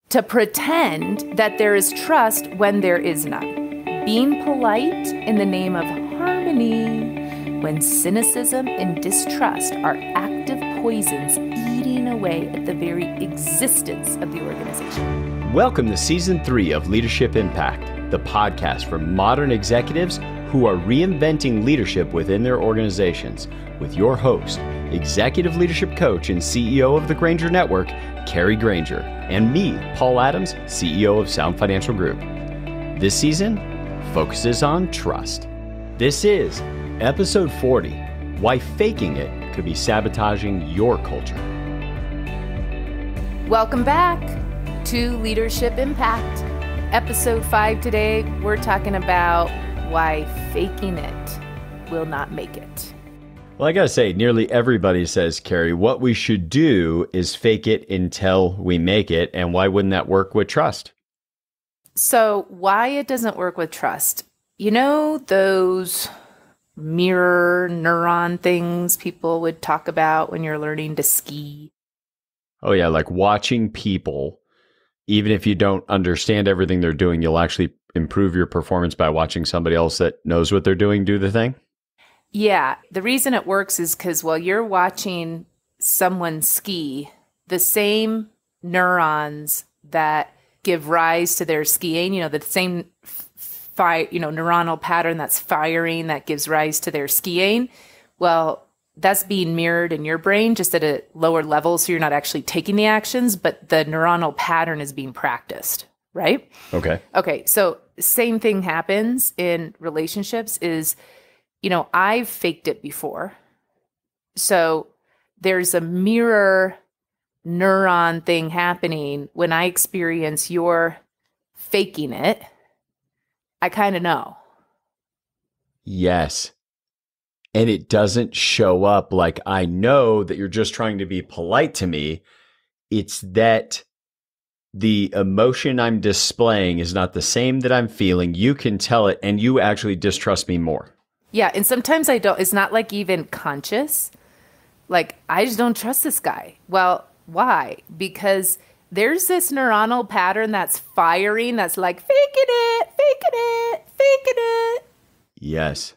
to pretend that there is trust when there is none, being polite in the name of harmony, when cynicism and distrust are active poisons eating away at the very existence of the organization. Welcome to Season 3 of Leadership Impact, the podcast for modern executives who are reinventing leadership within their organizations, with your host, Executive Leadership Coach and CEO of the Granger Network, Kari Granger, and me, Paul Adams, CEO of Sound Financial Group. This season focuses on trust. This is Episode 40, Why Faking It Could Be Sabotaging Your Culture. Welcome back to Leadership Impact. Episode 5 today, we're talking about why faking it will not make it. Well, I gotta say, nearly everybody says, Kari, what we should do is fake it until we make it. And why wouldn't that work with trust? So why it doesn't work with trust? You know those mirror neuron things people would talk about when you're learning to ski? Oh yeah, like watching people, even if you don't understand everything they're doing, you'll actually improve your performance by watching somebody else that knows what they're doing do the thing? Yeah. The reason it works is because while you're watching someone ski, the same neurons that give rise to their skiing, the same neuronal pattern that's firing that gives rise to their skiing, well, that's being mirrored in your brain just at a lower level. So you're not actually taking the actions, but the neuronal pattern is being practiced, right? Okay. So same thing happens in relationships is, I've faked it before. So there's a mirror neuron thing happening when I experience your faking it. I kind of know. Yes. And it doesn't show up like I know that you're just trying to be polite to me. It's that the emotion I'm displaying is not the same that I'm feeling. You can tell it, and you actually distrust me more. Yeah. And sometimes I don't. It's not like even conscious. Like, I just don't trust this guy. Well, why? Because there's this neuronal pattern that's firing that's like, faking it, faking it, faking it. Yes.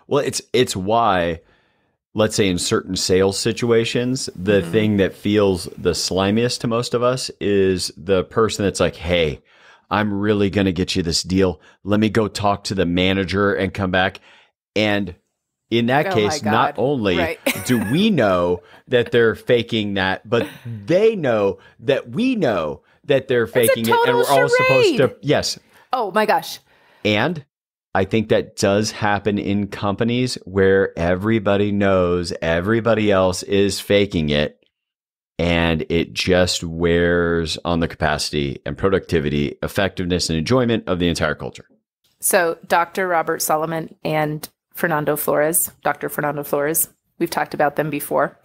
Well, it's why, let's say in certain sales situations, the thing that feels the slimiest to most of us is the person that's like, hey, I'm really going to get you this deal. Let me go talk to the manager and come back. And in that case, not only do we know that they're faking that, but they know that we know that they're faking it. And we're all supposed to, yes. Oh my gosh. And I think that does happen in companies where everybody knows everybody else is faking it, and it just wears on the capacity and productivity, effectiveness, and enjoyment of the entire culture. So Dr. Robert Solomon and Dr. Fernando Flores, we've talked about them before.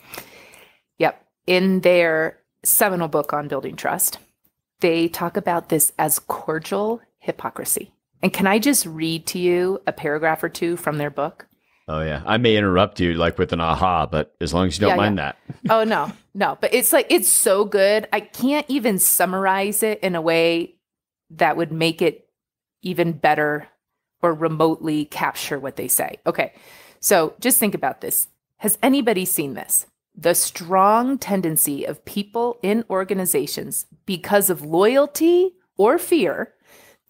Yep. In their seminal book on building trust, they talk about this as cordial hypocrisy. And can I just read to you a paragraph or two from their book? Oh, yeah. I may interrupt you like with an aha, but as long as you don't mind that. Oh, no. But it's so good. I can't even summarize it in a way that would make it even better or remotely capture what they say. Okay. So just think about this. Has anybody seen this? The strong tendency of people in organizations because of loyalty or fear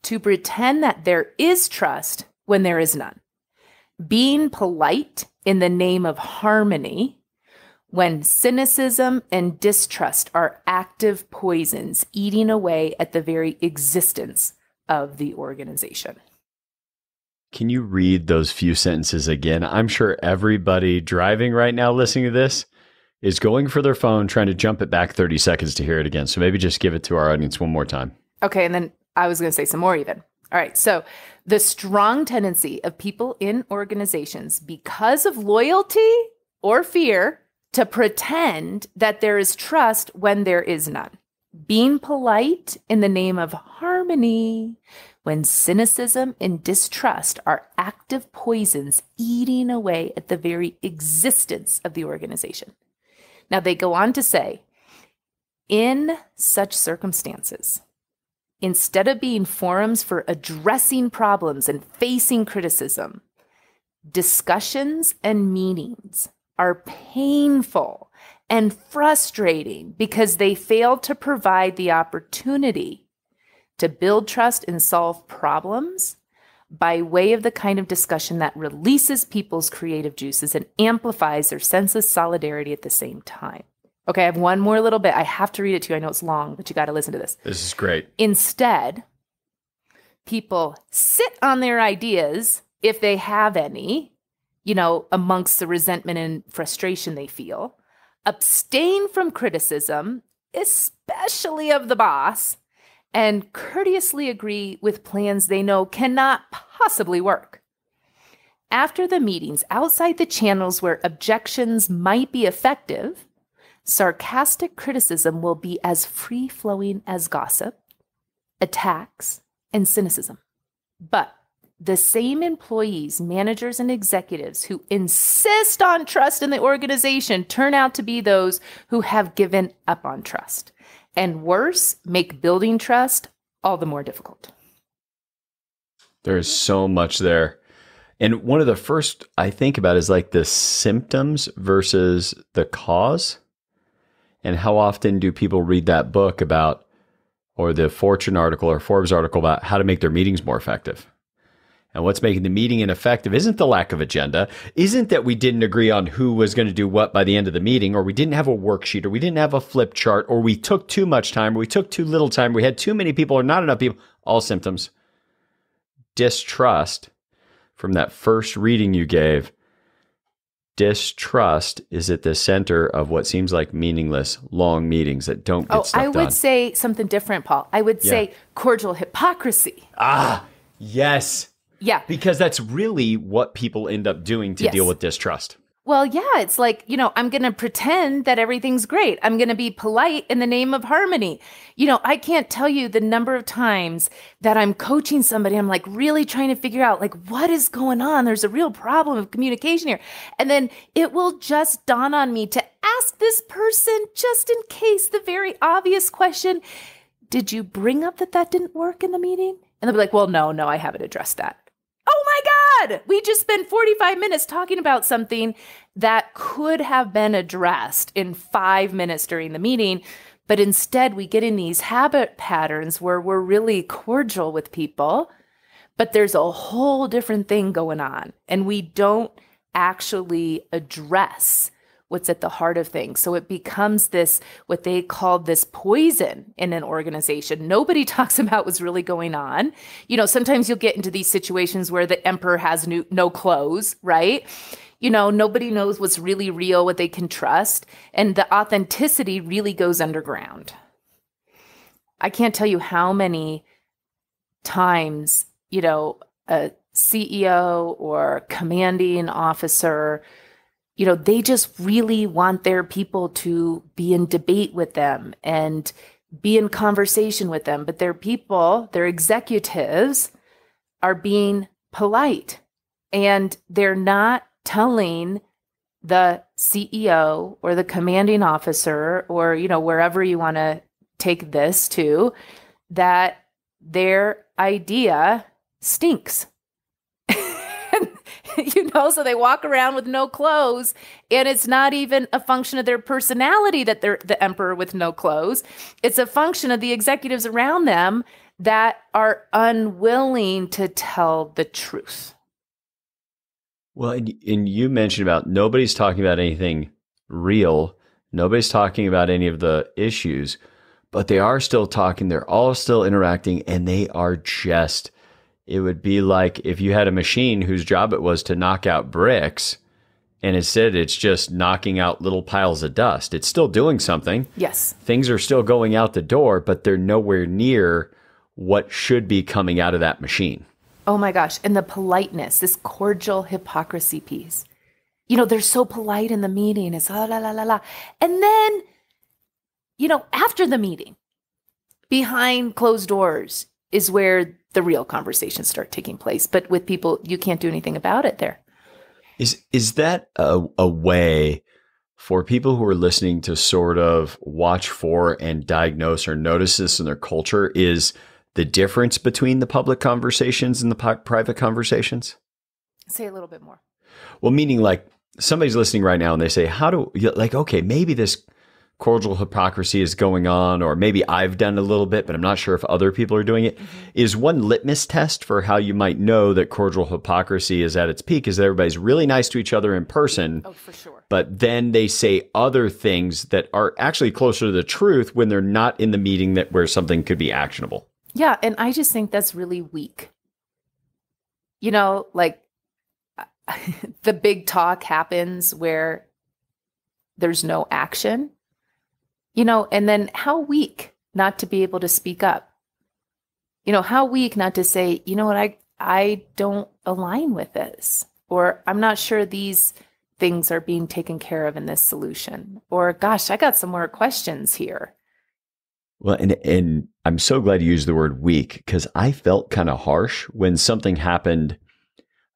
to pretend that there is trust when there is none. Being polite in the name of harmony when cynicism and distrust are active poisons eating away at the very existence of the organization. Can you read those few sentences again? I'm sure everybody driving right now listening to this is going for their phone, trying to jump it back 30 seconds to hear it again. So maybe just give it to our audience one more time. Okay, and then I was going to say some more even. All right. So the strong tendency of people in organizations because of loyalty or fear to pretend that there is trust when there is none. Being polite in the name of harmony when cynicism and distrust are active poisons eating away at the very existence of the organization. Now they go on to say, In such circumstances, instead of being forums for addressing problems and facing criticism, discussions and meetings are painful and frustrating because they fail to provide the opportunity to build trust and solve problems by way of the kind of discussion that releases people's creative juices and amplifies their sense of solidarity at the same time. Okay, I have one more little bit. I have to read it to you. I know it's long, but you got to listen to this. This is great. Instead, people sit on their ideas, if they have any, amongst the resentment and frustration they feel, abstain from criticism, especially of the boss, and courteously agree with plans they know cannot possibly work. After the meetings, outside the channels where objections might be effective, sarcastic criticism will be as free-flowing as gossip, attacks, and cynicism. But the same employees, managers, and executives who insist on trust in the organization turn out to be those who have given up on trust. And worse, make building trust all the more difficult. There is so much there. And one of the first I think about is like the symptoms versus the cause. And how often do people read that book about, or the Fortune article or Forbes article about how to make their meetings more effective? And what's making the meeting ineffective isn't the lack of agenda, isn't that we didn't agree on who was going to do what by the end of the meeting, or we didn't have a worksheet, or we didn't have a flip chart, or we took too much time, or we took too little time, we had too many people or not enough people. All symptoms. Distrust from that first reading you gave. Distrust is at the center of what seems like meaningless, long meetings that don't get stuff done. I would say something different, Paul. I would say cordial hypocrisy. Ah, yes. Yeah. Because that's really what people end up doing to deal with distrust. Well, yeah, it's like, I'm going to pretend that everything's great. I'm going to be polite in the name of harmony. I can't tell you the number of times that I'm coaching somebody. I'm like really trying to figure out like what is going on. There's a real problem of communication here. And then it will just dawn on me to ask this person, just in case, the very obvious question, did you bring up that didn't work in the meeting? And they'll be like, well, no, I haven't addressed that. Oh my God, we just spent 45 minutes talking about something that could have been addressed in 5 minutes during the meeting. But instead, we get in these habit patterns where we're really cordial with people, but there's a whole different thing going on. And we don't actually address what's at the heart of things. So it becomes this, what they call this poison in an organization. Nobody talks about what's really going on. Sometimes you'll get into these situations where the emperor has no clothes, right? Nobody knows what's really real, what they can trust. And the authenticity really goes underground. I can't tell you how many times, a CEO or commanding officer, they just really want their people to be in debate with them and be in conversation with them. But their people, their executives, are being polite. And they're not telling the CEO or the commanding officer or, wherever you want to take this to, that their idea stinks. So they walk around with no clothes, and it's not even a function of their personality that they're the emperor with no clothes. It's a function of the executives around them that are unwilling to tell the truth. Well, and you mentioned about nobody's talking about anything real. Nobody's talking about any of the issues, but they are still talking. They're all still interacting, and they are just... It would be like if you had a machine whose job it was to knock out bricks, and instead it's just knocking out little piles of dust. It's still doing something. Yes. Things are still going out the door, but they're nowhere near what should be coming out of that machine. Oh my gosh. And the politeness, this cordial hypocrisy piece. They're so polite in the meeting. It's la, la, la, la, la. And then, after the meeting, behind closed doors is where the real conversations start taking place. But with people, you can't do anything about it there. Is that a way For people who are listening to sort of watch for and diagnose or notice this in their culture, is the difference between the public conversations and the private conversations? Say a little bit more. Well, meaning like somebody's listening right now and they say, okay, maybe this cordial hypocrisy is going on, or maybe I've done a little bit, but I'm not sure if other people are doing it. Mm-hmm. Is one litmus test for how you might know that cordial hypocrisy is at its peak is that everybody's really nice to each other in person. Oh, for sure. But then they say other things that are actually closer to the truth when they're not in the meeting where something could be actionable. Yeah. And I just think that's really weak. Like the big talk happens where there's no action. And then how weak not to be able to speak up. How weak not to say, what, I don't align with this, or I'm not sure these things are being taken care of in this solution, or gosh, I got some more questions here. Well, and I'm so glad you used the word weak, because I felt kind of harsh when something happened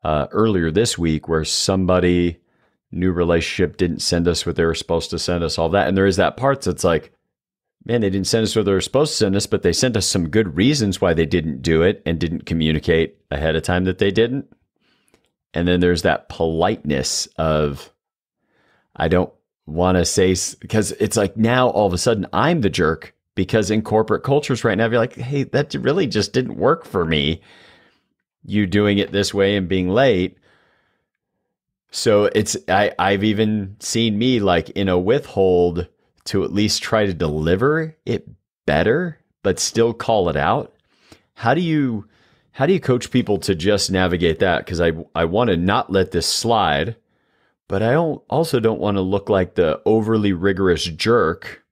earlier this week where somebody, new relationship, didn't send us what they were supposed to send us, all that. And there is that part that's like, man, they didn't send us what they were supposed to send us, but they sent us some good reasons why they didn't do it and didn't communicate ahead of time that they didn't. And then there's that politeness of, I don't want to say, because it's like now all of a sudden I'm the jerk, because in corporate cultures right now, you're like, hey, that really just didn't work for me. You doing it this way and being late. So I've even seen me like in a withhold to at least try to deliver it better, but still call it out. How do you coach people to just navigate that? Because I want to not let this slide, but I also don't want to look like the overly rigorous jerk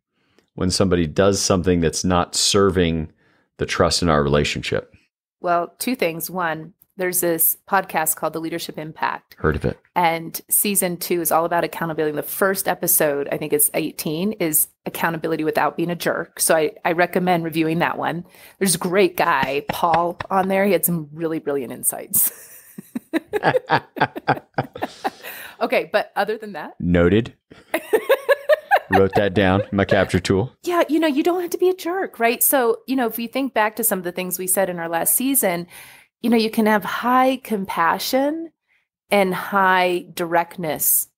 when somebody does something that's not serving the trust in our relationship. Well, two things. One, there's this podcast called The Leadership Impact. Heard of it. And season 2 is all about accountability. The first episode, I think it's 18, is accountability without being a jerk. So I recommend reviewing that one. There's a great guy, Paul, on there. He had some really brilliant insights. Okay, but other than that. Noted. Wrote that down, my capture tool. Yeah, you don't have to be a jerk, right? So, if you think back to some of the things we said in our last season, you can have high compassion and high directness,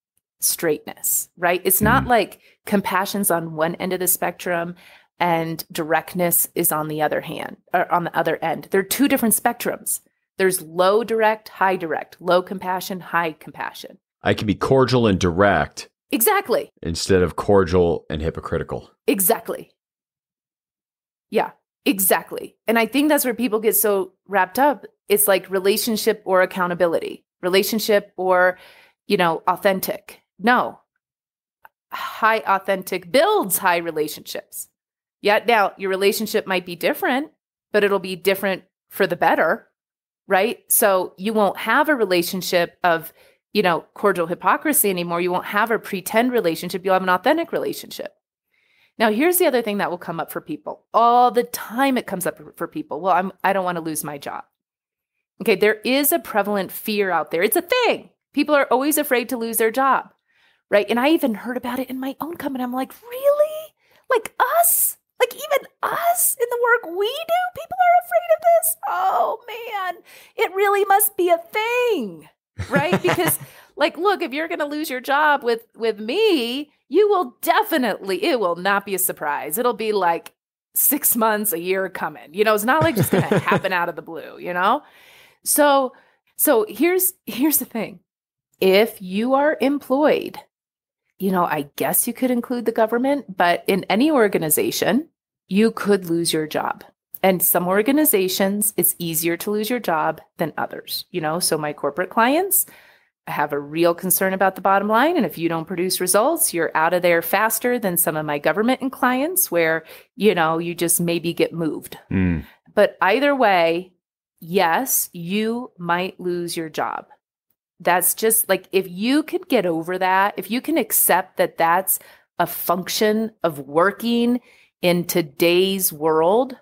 straightness, right? It's not like compassion's on one end of the spectrum and directness is on the other hand, or on the other end. They're two different spectrums. There's low direct, high direct, low compassion, high compassion. I can be cordial and direct. Exactly. Instead of cordial and hypocritical. Exactly. Yeah, exactly. And I think that's where people get so wrapped up. It's like relationship or accountability, relationship or, authentic. No, high authentic builds high relationships. Yeah. Now your relationship might be different, but it'll be different for the better, right? So you won't have a relationship of, cordial hypocrisy anymore. You won't have a pretend relationship. You'll have an authentic relationship. Now, here's the other thing that will come up for people. All the time it comes up for people. Well, I don't want to lose my job. Okay, there is a prevalent fear out there. It's a thing. People are always afraid to lose their job, right? And I even heard about it in my own company. I'm like, really? Like us? Like even us in the work we do? People are afraid of this? Oh, man, it really must be a thing. Right? Because look, if you're going to lose your job with me, you will definitely, it will not be a surprise. It'll be like 6 months, a year coming, it's not like just going to happen out of the blue, So here's the thing. If you are employed, I guess you could include the government, but in any organization, you could lose your job. And some organizations, it's easier to lose your job than others, So my corporate clients have a real concern about the bottom line. And if you don't produce results, you're out of there faster than some of my government clients where, you just maybe get moved. But either way, yes, you might lose your job. That's just like, if you can get over that, if you can accept that that's a function of working in today's world,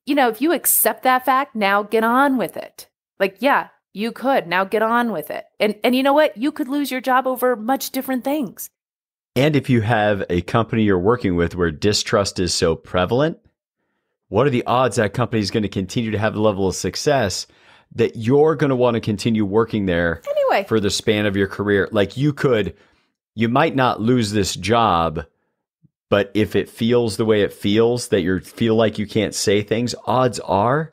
if you accept that fact, now get on with it. Yeah, you could now get on with it. And you know what? You could lose your job over much different things. And if you have a company you're working with where distrust is so prevalent, what are the odds that company is going to continue to have the level of success that you're going to want to continue working there Anyway, for the span of your career? Like you might not lose this job, but if it feels the way it feels, that you feel like you can't say things, odds are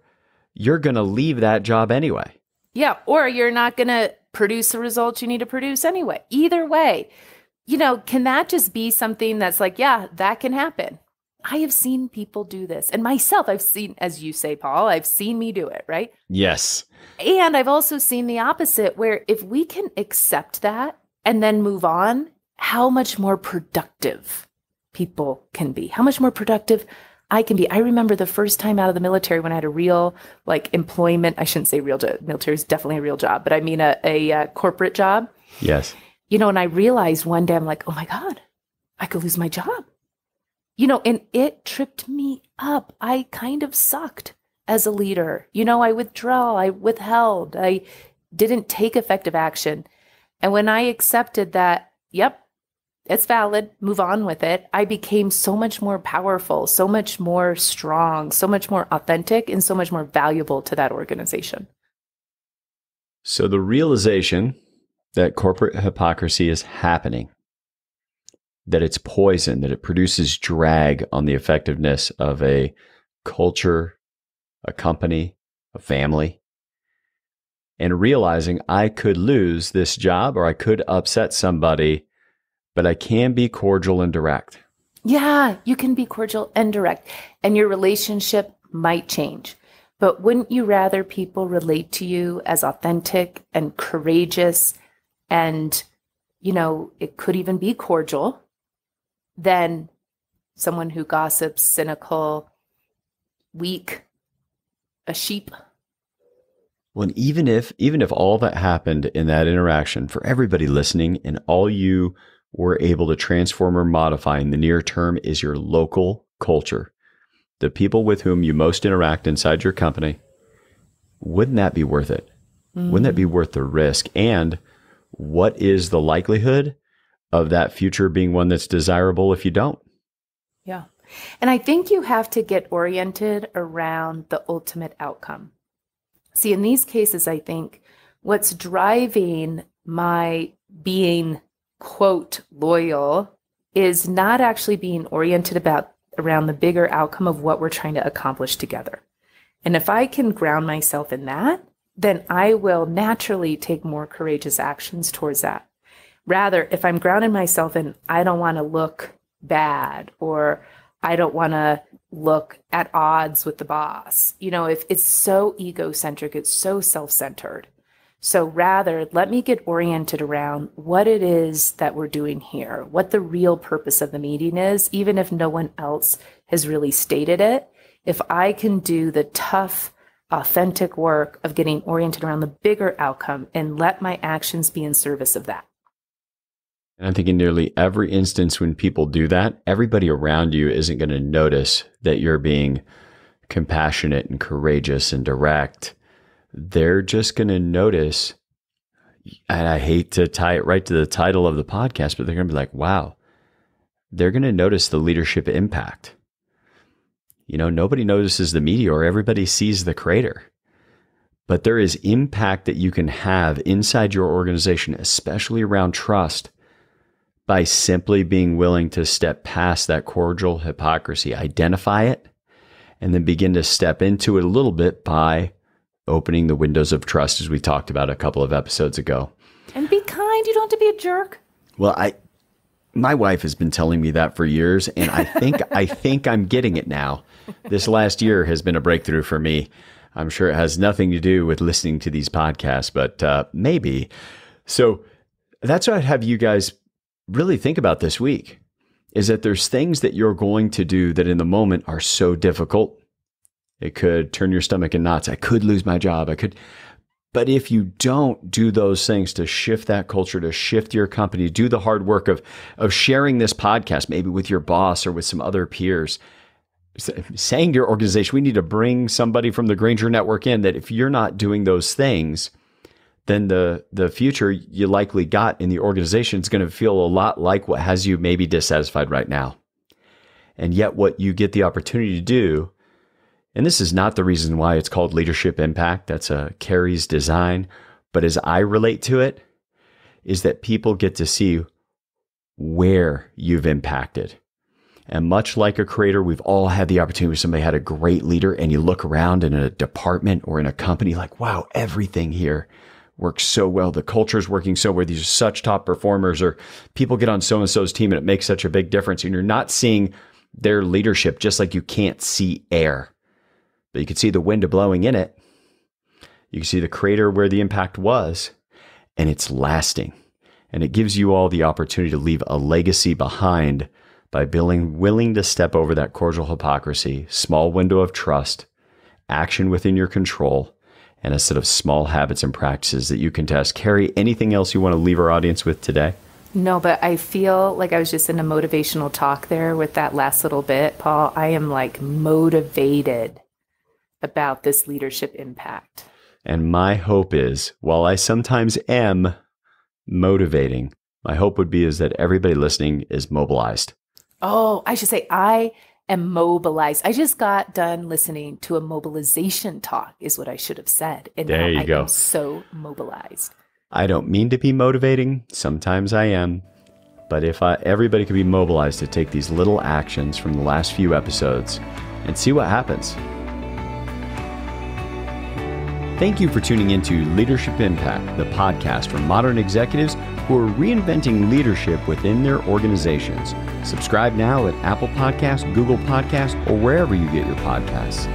you're going to leave that job anyway. yeah, or you're not going to produce the results you need to produce anyway. Either way, can that just be something that's like, yeah, that can happen? I have seen people do this. And myself, I've seen, as you say, Paul, I've seen me do it, right? Yes. And I've also seen the opposite, where if we can accept that and then move on, how much more productive people can be, how much more productive I can be. I remember the first time out of the military when I had a real employment. I shouldn't say real job. Military is definitely a real job, but I mean a corporate job. Yes. And I realized one day, I'm like, oh my God, I could lose my job. And it tripped me up. I kind of sucked as a leader. I withheld, I didn't take effective action. And when I accepted that, yep, it's valid, move on with it, I became so much more powerful, so much more strong, so much more authentic, and so much more valuable to that organization. So the realization that corporate hypocrisy is happening, that it's poison, that it produces drag on the effectiveness of a culture, a company, a family, and realizing I could lose this job or I could upset somebody, but I can be cordial and direct. Yeah, you can be cordial and direct, and your relationship might change. But wouldn't you rather people relate to you as authentic and courageous and, it could even be cordial than someone who gossips, cynical, weak, a sheep? Well, and even if all that happened in that interaction for everybody listening and all you were able to transform or modify in the near term is your local culture, the people with whom you most interact inside your company, wouldn't that be worth it? Wouldn't that be worth the risk? And what is the likelihood of that future being one that's desirable if you don't? Yeah. And I think you have to get oriented around the ultimate outcome. See, in these cases, I think what's driving my being, quote, loyal is not actually being oriented around the bigger outcome of what we're trying to accomplish together. And if I can ground myself in that, then I will naturally take more courageous actions towards that. Rather, if I'm grounding myself in, I don't want to look bad, or I don't want to look at odds with the boss, if it's so egocentric, it's so self-centered. So rather, let me get oriented around what it is that we're doing here, what the real purpose of the meeting is, even if no one else has really stated it. If I can do the tough, authentic work of getting oriented around the bigger outcome and let my actions be in service of that. And I think in nearly every instance when people do that, everybody around you isn't going to notice that you're being compassionate and courageous and direct. They're just going to notice, and I hate to tie it right to the title of the podcast, but they're going to be like, wow, they're going to notice the leadership impact. Nobody notices the meteor, everybody sees the crater. But there is impact that you can have inside your organization, especially around trust, by simply being willing to step past that cordial hypocrisy, identify it, and then begin to step into it a little bit by opening the windows of trust, as we talked about a couple of episodes ago. And be kind. You don't have to be a jerk. Well, my wife has been telling me that for years, and I think I'm getting it now. This last year has been a breakthrough for me. I'm sure it has nothing to do with listening to these podcasts, but maybe. So that's what I'd have you guys really think about this week, is that there's things that you're going to do that in the moment are so difficult. It could turn your stomach in knots. I could lose my job. But if you don't do those things to shift that culture, to shift your company, do the hard work of sharing this podcast, maybe with your boss or with some other peers, saying to your organization, we need to bring somebody from the Granger Network in, that if you're not doing those things, then the future you likely got in the organization is going to feel a lot like what has you maybe dissatisfied right now. And yet what you get the opportunity to do, and this is not the reason why it's called leadership impact, that's a Kari's design, but as I relate to it, is that people get to see where you've impacted. And much like a creator, we've all had the opportunity where somebody had a great leader and you look around in a department or in a company like, wow, everything here works so well. The culture is working so well. These are such top performers, or people get on so-and-so's team and it makes such a big difference. And you're not seeing their leadership, just like you can't see air, but you can see the wind blowing in it. You can see the crater where the impact was, and it's lasting. And it gives you all the opportunity to leave a legacy behind by being willing to step over that cordial hypocrisy, small window of trust, action within your control, and a set of small habits and practices that you can test. Kari, anything else you want to leave our audience with today? No, but I feel like I was just in a motivational talk there with that last little bit, Paul. I am like motivated about this leadership impact. And my hope is, while I sometimes am motivating, my hope would be is that everybody listening is mobilized. Oh, I should say I am mobilized. I just got done listening to a mobilization talk is what I should have said. And there now you go. I am so mobilized. I don't mean to be motivating. Sometimes I am. But if everybody could be mobilized to take these little actions from the last few episodes and see what happens. Thank you for tuning into Leadership Impact, the podcast for modern executives who are reinventing leadership within their organizations. Subscribe now at Apple Podcasts, Google Podcasts, or wherever you get your podcasts.